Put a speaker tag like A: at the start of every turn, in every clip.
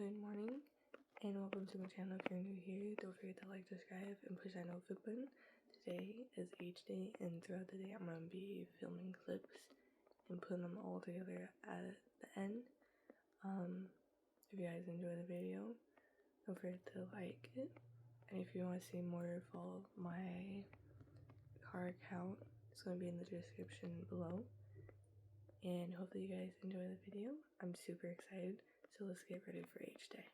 A: Good morning and welcome to my channel. If you're new here, don't forget to like, subscribe, and push that notification button. Today is HDAY and throughout the day I'm going to be filming clips and putting them all together at the end. If you guys enjoy the video, don't forget to like it. And if you want to see more of my car account, it's going to be in the description below. And hopefully you guys enjoy the video. I'm super excited, so let's get ready for HDAY.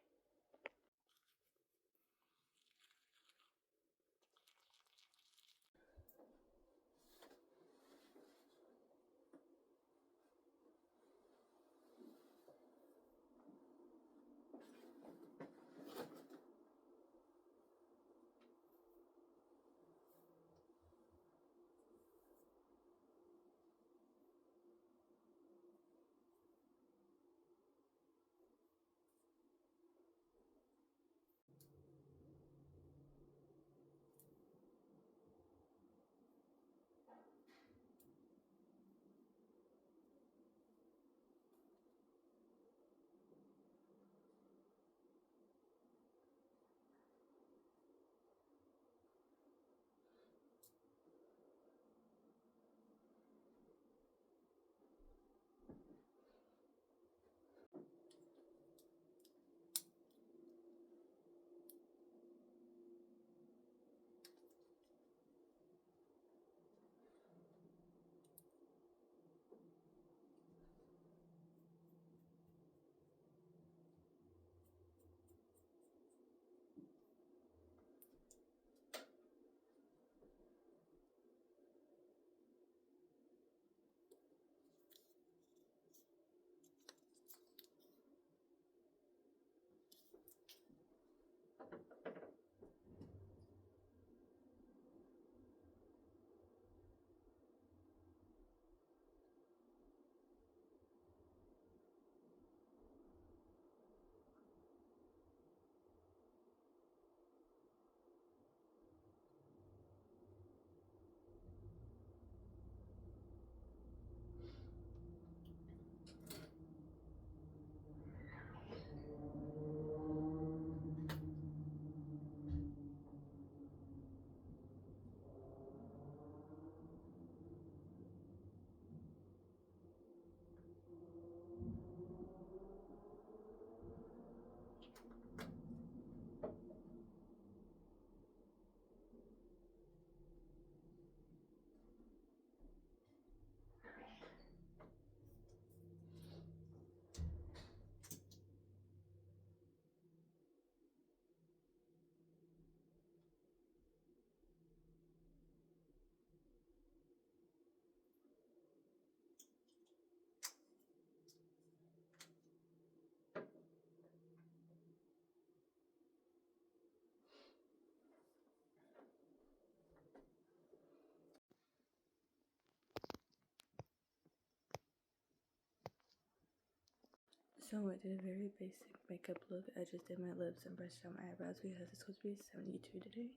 A: So I did a very basic makeup look. I just did my lips and brushed out my eyebrows because it's supposed to be 72 today.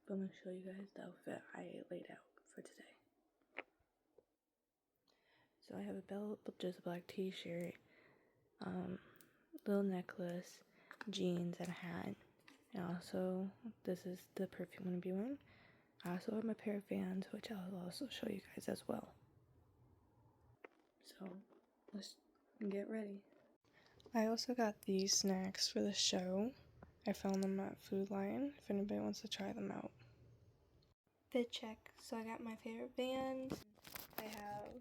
A: But I'm going to show you guys the outfit I laid out for today. So I have a belt, just a black t-shirt, little necklace, jeans, and a hat. And also, this is the perfume I'm going to be wearing. I also have my pair of Vans, which I'll also show you guys as well. So let's get ready. I also got these snacks for the show. I found them at Food Lion if anybody wants to try them out. Fit check. So I got my favorite Vans. I have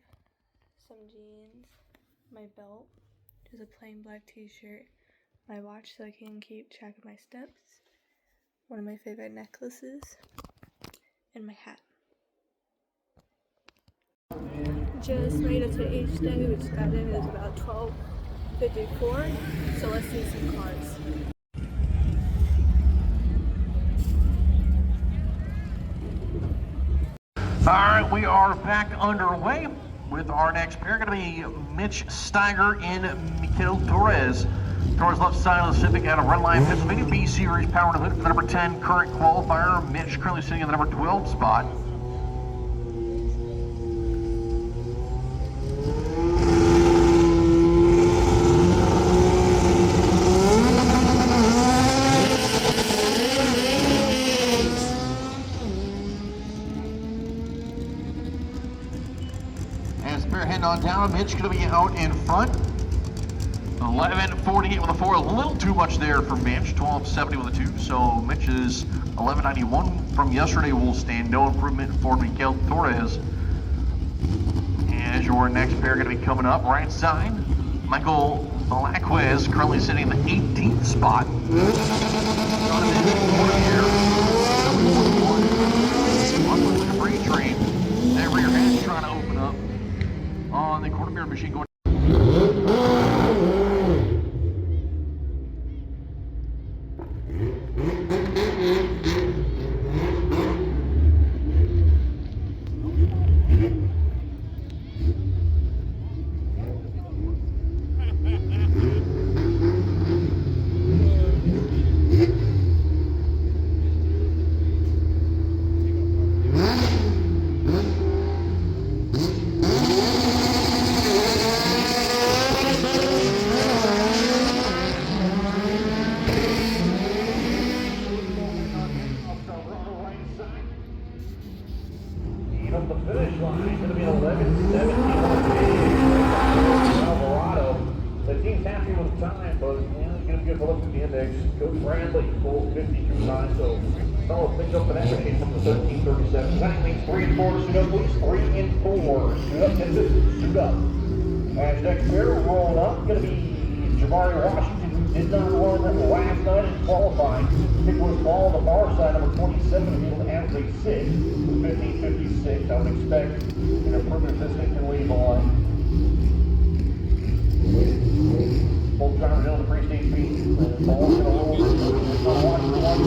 A: some jeans, my belt, just a plain black t-shirt, my watch so I can keep track of my steps, one of my favorite necklaces, and my hat. Just made it to HDAY, which got in. It was about 12:54. So let's see some cars.
B: All right, we are back underway with our next pair. Going to be Mitch Steiger and Miguel Torres. Torres left side of the Civic out of Redline, Pennsylvania, B Series power to hood for the number 10 current qualifier. Mitch currently sitting in the number 12 spot. Mitch going to be out in front. 11:48 with a 4, a little too much there for Mitch. 12:70 with a 2, so Mitch is 11:91 from yesterday will stand. No improvement for Mikel Torres. As your next pair going to be coming up, right side, Michael Velazquez currently sitting in the 18th spot. Free train. That rear hatch trying to open up on the quarter mirror machine going.
C: From the finish line, it's going to be 11:17 Alvarado. The team's happy with the time, but it's going to be a look at the index. Coach Bradley, full 52.9, so solid pick up for that machine from the 13:37. That means 3 and 4 to suit up, please. 3 and 4. Suit up, Texas. Suit up. As next pair rolling up, going to be Jabari Washington, who did not run last night in qualifying. It was all the far side, number 27, to be able to average 6, 15:56. I would expect an improvement if this thing can leave on. Both drivers on the pre-stage speed. The ball's going to roll. It's going to watch for one.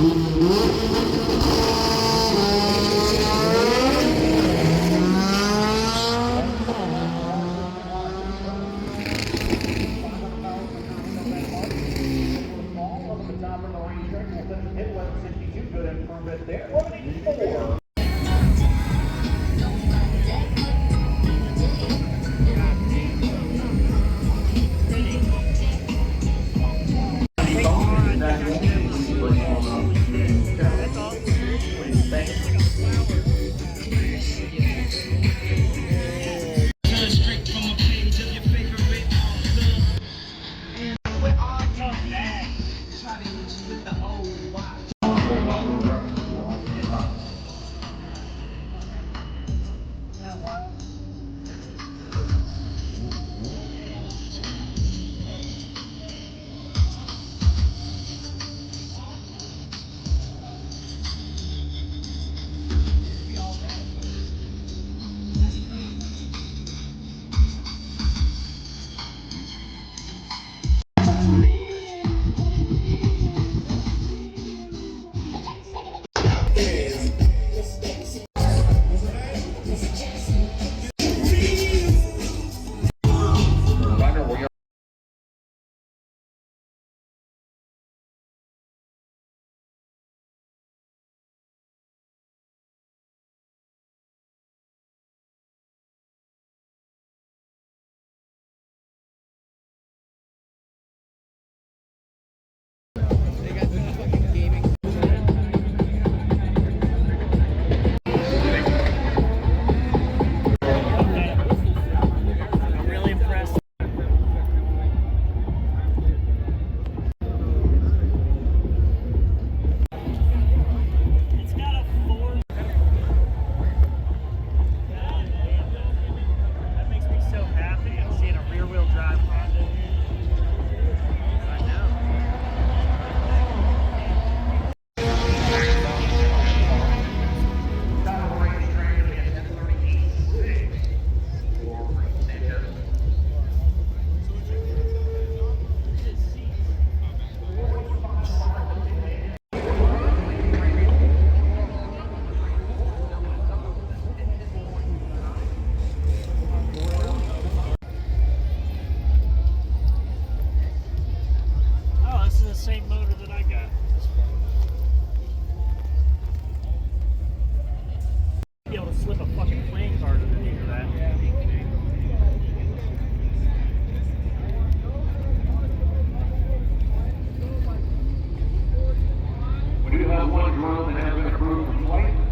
C: Good improvement there. 184.
D: Same motor that I got. Be able to slip a fucking playing card underneath that.
B: We do have one drone that has been approved for flight.